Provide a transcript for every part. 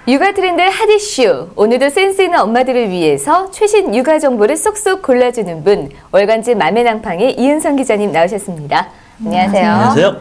육아 트렌드 핫 이슈. 오늘도 센스 있는 엄마들을 위해서 최신 육아 정보를 쏙쏙 골라주는 분, 월간지 맘에낭팡의 이은성 기자님 나오셨습니다. 안녕하세요. 안녕하세요.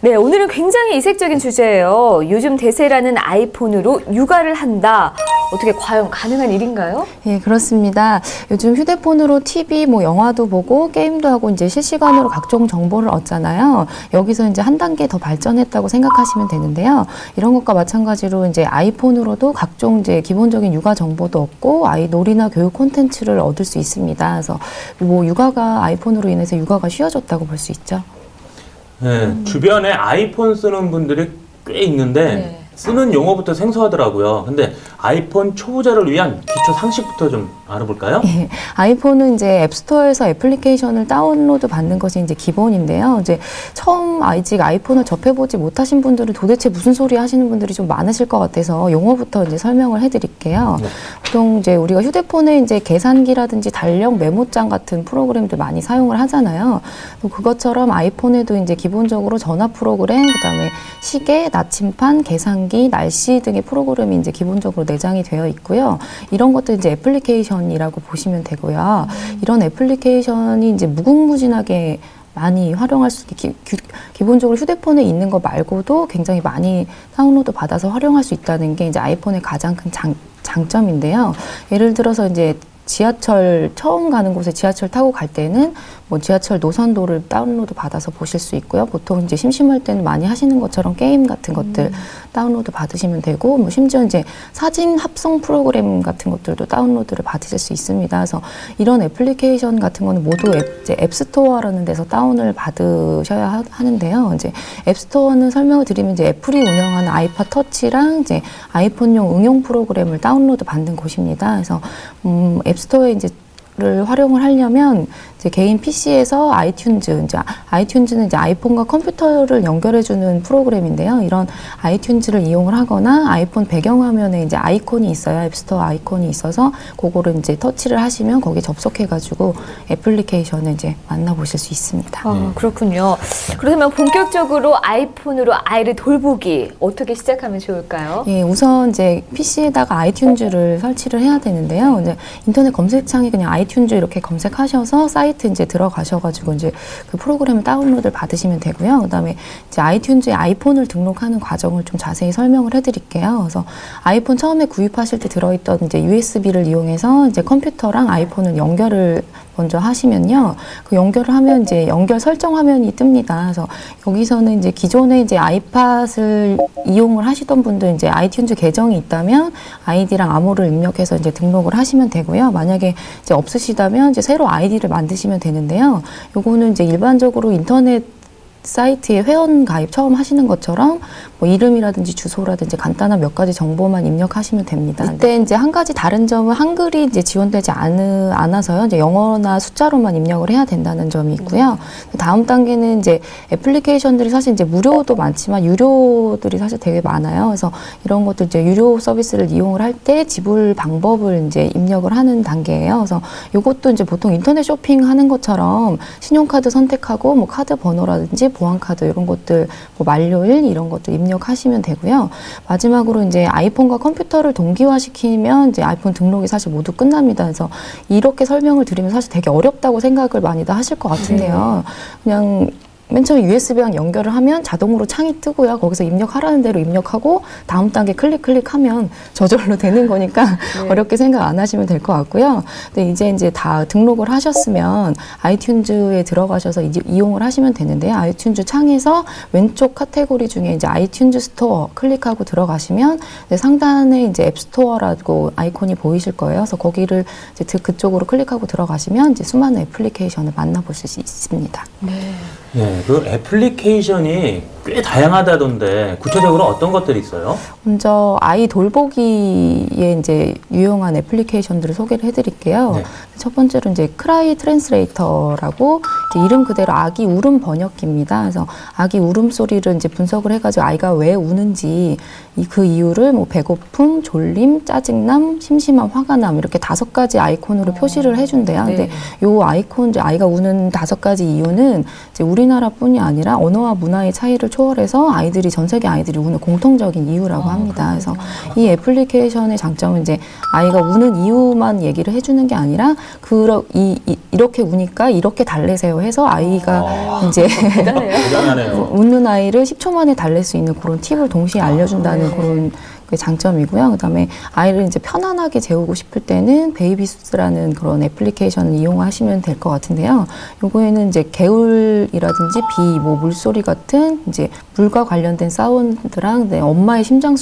네, 오늘은 굉장히 이색적인 주제예요. 요즘 대세라는 아이폰으로 육아를 한다. 어떻게 과연 가능한 일인가요? 예, 그렇습니다. 요즘 휴대폰으로 TV, 영화도 보고 게임도 하고 이제 실시간으로 각종 정보를 얻잖아요. 여기서 이제 한 단계 더 발전했다고 생각하시면 되는데요. 이런 것과 마찬가지로 이제 아이폰으로도 각종 이제 기본적인 육아 정보도 얻고 아이 놀이나 교육 콘텐츠를 얻을 수 있습니다. 그래서 육아가 아이폰으로 인해서 육아가 쉬워졌다고 볼 수 있죠. 네, 주변에 아이폰 쓰는 분들이 꽤 있는데 쓰는 용어부터 생소하더라고요. 근데 아이폰 초보자를 위한 기초 상식부터 좀 알아볼까요? 예, 아이폰은 이제 앱스토어에서 애플리케이션을 다운로드 받는 것이 이제 기본인데요. 이제 처음 아직 아이폰을 접해보지 못하신 분들은 도대체 무슨 소리 하시는 분들이 좀 많으실 것 같아서 용어부터 이제 설명을 해드릴게요. 네. 보통 이제 우리가 휴대폰에 이제 계산기라든지 달력 메모장 같은 프로그램들 많이 사용을 하잖아요. 그것처럼 아이폰에도 이제 기본적으로 전화 프로그램, 그다음에 시계, 나침판, 계산기, 날씨 등의 프로그램이 이제 기본적으로 내장이 되어 있고요. 이런 것들 이제 애플리케이션이라고 보시면 되고요. 이런 애플리케이션이 이제 무궁무진하게 많이 활용할 수 있게 기본적으로 휴대폰에 있는 거 말고도 굉장히 많이 다운로드 받아서 활용할 수 있다는 게 이제 아이폰의 가장 큰 장점인데요. 예를 들어서 이제 지하철 처음 가는 곳에 지하철 타고 갈 때는 지하철 노선도를 다운로드 받아서 보실 수 있고요. 보통 이제 심심할 때는 많이 하시는 것처럼 게임 같은 것들 다운로드 받으시면 되고, 심지어 이제 사진 합성 프로그램 같은 것들도 다운로드를 받으실 수 있습니다. 그래서 이런 애플리케이션 같은 거는 모두 이제 앱스토어라는 데서 다운을 받으셔야 하는데요. 이제 앱스토어는 설명을 드리면 이제 애플이 운영하는 아이팟 터치랑 이제 아이폰용 응용 프로그램을 다운로드 받는 곳입니다. 그래서 앱스토어에 이제 를 활용을 하려면 이제 개인 PC에서 아이튠즈는 이제 아이폰과 컴퓨터를 연결해주는 프로그램인데요. 이런 아이튠즈를 이용을 하거나 아이폰 배경화면에 이제 아이콘이 있어요. 앱스토어 아이콘이 있어서 그거를 이제 터치를 하시면 거기에 접속해가지고 애플리케이션을 이제 만나보실 수 있습니다. 그렇군요. 그렇다면 본격적으로 아이폰으로 아이를 돌보기 어떻게 시작하면 좋을까요? 예, 우선 이제 PC에다가 아이튠즈를 설치를 해야 되는데요. 이제 인터넷 검색창에 그냥 아이튠즈 이렇게 검색하셔서 사이트 이제 들어가셔가지고 이제 그 프로그램을 다운로드를 받으시면 되고요. 그다음에 이제 아이튠즈에 아이폰을 등록하는 과정을 좀 자세히 설명을 해드릴게요. 그래서 아이폰 처음에 구입하실 때 들어있던 이제 USB를 이용해서 이제 컴퓨터랑 아이폰을 연결을 먼저 하시면요. 그 연결을 하면 이제 연결 설정 화면이 뜹니다. 그래서 여기서는 이제 기존에 이제 아이팟을 이용을 하시던 분들 이제 아이튠즈 계정이 있다면 아이디랑 암호를 입력해서 이제 등록을 하시면 되고요. 만약에 이제 없으시다면 이제 새로 아이디를 만드시면 되는데요. 요거는 이제 일반적으로 인터넷 사이트에 회원 가입 처음 하시는 것처럼 이름이라든지 주소라든지 간단한 몇 가지 정보만 입력하시면 됩니다. 이때 이제 한 가지 다른 점은 한글이 이제 지원되지 않아서요. 이제 영어나 숫자로만 입력을 해야 된다는 점이 있고요. 다음 단계는 이제 애플리케이션들이 사실 이제 무료도 많지만 유료들이 사실 되게 많아요. 그래서 이런 것들 이제 유료 서비스를 이용을 할 때 지불 방법을 이제 입력을 하는 단계예요. 그래서 이것도 이제 보통 인터넷 쇼핑하는 것처럼 신용카드 선택하고 카드 번호라든지 보안카드 이런 것들 만료일 이런 것들 입력하시면 되고요. 마지막으로 이제 아이폰과 컴퓨터를 동기화시키면 이제 아이폰 등록이 사실 모두 끝납니다. 그래서 이렇게 설명을 드리면 사실 되게 어렵다고 생각을 많이들 하실 것 같은데요. 그냥 맨 처음에 USB랑 연결을 하면 자동으로 창이 뜨고요. 거기서 입력하라는 대로 입력하고 다음 단계 클릭하면 저절로 되는 거니까 어렵게 생각 안 하시면 될 것 같고요. 근데 이제 다 등록을 하셨으면 아이튠즈에 들어가셔서 이제 이용을 하시면 되는데요. 아이튠즈 창에서 왼쪽 카테고리 중에 이제 아이튠즈 스토어 클릭하고 들어가시면 상단에 이제 앱스토어라고 아이콘이 보이실 거예요. 그래서 거기를 이제 그쪽으로 클릭하고 들어가시면 이제 수많은 애플리케이션을 만나보실 수 있습니다. 네, 그 애플리케이션이 꽤 다양하다던데 구체적으로 어떤 것들이 있어요? 먼저 아이 돌보기에 이제 유용한 애플리케이션들을 소개를 해드릴게요. 네. 첫 번째로 이제 크라이 트랜스레이터라고 이제 이름 그대로 아기 울음 번역기입니다. 그래서 아기 울음소리를 이제 분석을 해가지고 아이가 왜 우는지 그 이유를 배고픔, 졸림, 짜증남, 심심함, 화가남 이렇게 5가지 아이콘으로 표시를 해준대요. 네. 근데 요 아이콘 이제 아이가 우는 5가지 이유는 이제 우리나라뿐이 아니라 언어와 문화의 차이를 초월해서 전 세계 아이들이 우는 공통적인 이유라고 합니다. 그래서 이 애플리케이션의 장점은 이제 아이가 우는 이유만 얘기를 해주는 게 아니라 이렇게 우니까 이렇게 달래세요 해서 아이가 이제 웃는 아이를 10초 만에 달랠 수 있는 그런 팁을 동시에 알려준다는 그런 장점이고요. 그다음에 아이를 이제 편안하게 재우고 싶을 때는 베이비수스라는 그런 애플리케이션을 이용하시면 될 것 같은데요. 요거에는 이제 개울이라든지 비, 물소리 같은 이제 물과 관련된 사운드랑 엄마의 심장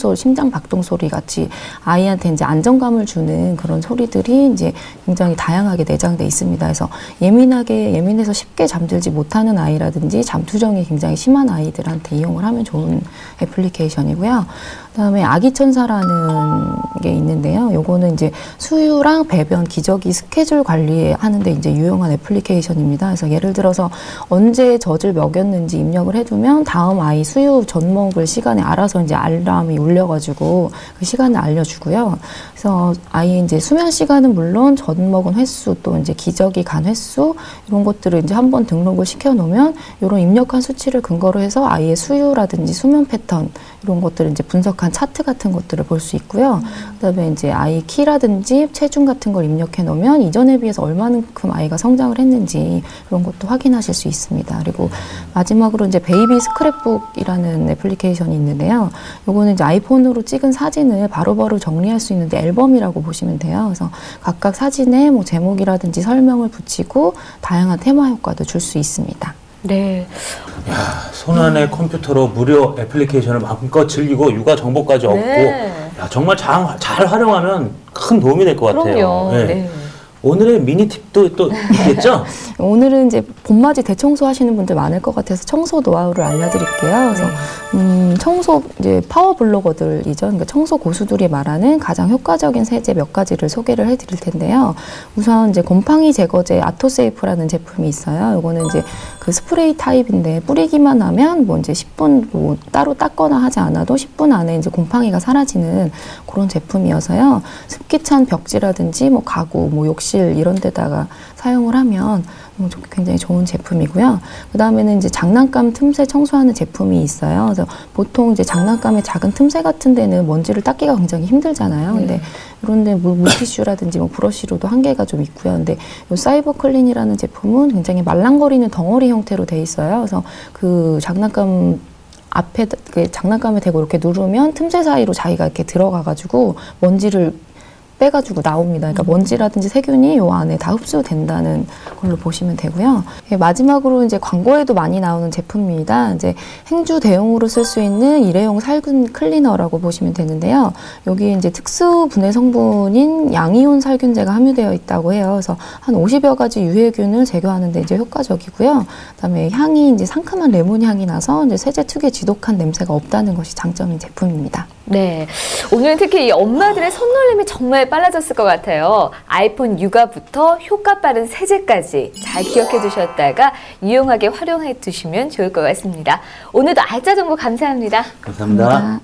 박동 소리 같이 아이한테 이제 안정감을 주는 그런 소리들이 이제 굉장히 다양하게 내장돼 있습니다. 그래서 예민해서 쉽게 잠들지 못하는 아이라든지 잠투정이 굉장히 심한 아이들한테 이용을 하면 좋은 애플리케이션이고요. 그다음에 아기천사라는 게 있는데요. 요거는 이제 수유랑 배변, 기저귀 스케줄 관리하는데 이제 유용한 애플리케이션입니다. 그래서 예를 들어서 언제 젖을 먹였는지 입력을 해두면 다음 아이 수유 젖 먹을 시간에 알아서 이제 알람이 울려가지고 그 시간을 알려주고요. 그래서 아이 이제 수면 시간은 물론 젖 먹은 횟수 또 이제 기저귀 간 횟수 이런 것들을 이제 한번 등록을 시켜놓으면 이런 입력한 수치를 근거로 해서 아이의 수유라든지 수면 패턴 이런 것들을 이제 분석한 차트 같은 것들을 볼 수 있고요. 그다음에 이제 아이 키라든지 체중 같은 걸 입력해 놓으면 이전에 비해서 얼마만큼 아이가 성장을 했는지 그런 것도 확인하실 수 있습니다. 그리고 마지막으로 이제 베이비 스크랩북이라는 애플리케이션이 있는데요. 요거는 이제 아이폰으로 찍은 사진을 바로바로 정리할 수 있는데 앨범이라고 보시면 돼요. 그래서 각각 사진에 뭐 제목이라든지 설명을 붙이고 다양한 테마 효과도 줄 수 있습니다. 네. 야, 손안의 컴퓨터로 무료 애플리케이션을 마음껏 즐기고 육아 정보까지 얻고 야, 정말 잘 활용하면 큰 도움이 될 것 같아요. 그럼요. 네. 오늘의 미니 팁도 또 있겠죠? 오늘은 이제 봄맞이 대청소 하시는 분들 많을 것 같아서 청소 노하우를 알려드릴게요. 그래서 청소 이제 파워 블로거들이죠. 그러니까 청소 고수들이 말하는 가장 효과적인 세제 몇 가지를 소개를 해드릴 텐데요. 우선 이제 곰팡이 제거제 아토세이프라는 제품이 있어요. 이거는 이제 그 스프레이 타입인데 뿌리기만 하면 뭐 이제 10분 뭐 따로 닦거나 하지 않아도 10분 안에 이제 곰팡이가 사라지는 그런 제품이어서요. 습기 찬 벽지라든지 뭐 가구, 뭐 욕실 이런 데다가 사용을 하면 굉장히 좋은 제품이고요. 그 다음에는 이제 장난감 틈새 청소하는 제품이 있어요. 그래서 보통 이제 장난감의 작은 틈새 같은 데는 먼지를 닦기가 굉장히 힘들잖아요. 근데 그런데 물티슈라든지 뭐 브러쉬로도 한계가 좀 있고요. 근데 이 사이버 클린이라는 제품은 굉장히 말랑거리는 덩어리 형태로 돼 있어요. 그래서 그 장난감 앞에 그 장난감에 대고 이렇게 누르면 틈새 사이로 자기가 이렇게 들어가가지고 먼지를 빼가지고 나옵니다. 그러니까 먼지라든지 세균이 요 안에 다 흡수된다는 걸로 보시면 되고요. 마지막으로 이제 광고에도 많이 나오는 제품입니다. 이제 행주 대용으로 쓸 수 있는 일회용 살균 클리너라고 보시면 되는데요. 여기 이제 특수 분해 성분인 양이온 살균제가 함유되어 있다고 해요. 그래서 한 50여 가지 유해균을 제거하는데 이제 효과적이고요. 그다음에 향이 이제 상큼한 레몬 향이 나서 이제 세제 특유의 지독한 냄새가 없다는 것이 장점인 제품입니다. 네, 오늘은 특히 이 엄마들의 손놀림이 정말 빨라졌을 것 같아요. 아이폰 육아부터 효과 빠른 세제까지 잘 기억해 두셨다가 유용하게 활용해 두시면 좋을 것 같습니다. 오늘도 알짜 정보 감사합니다. 감사합니다.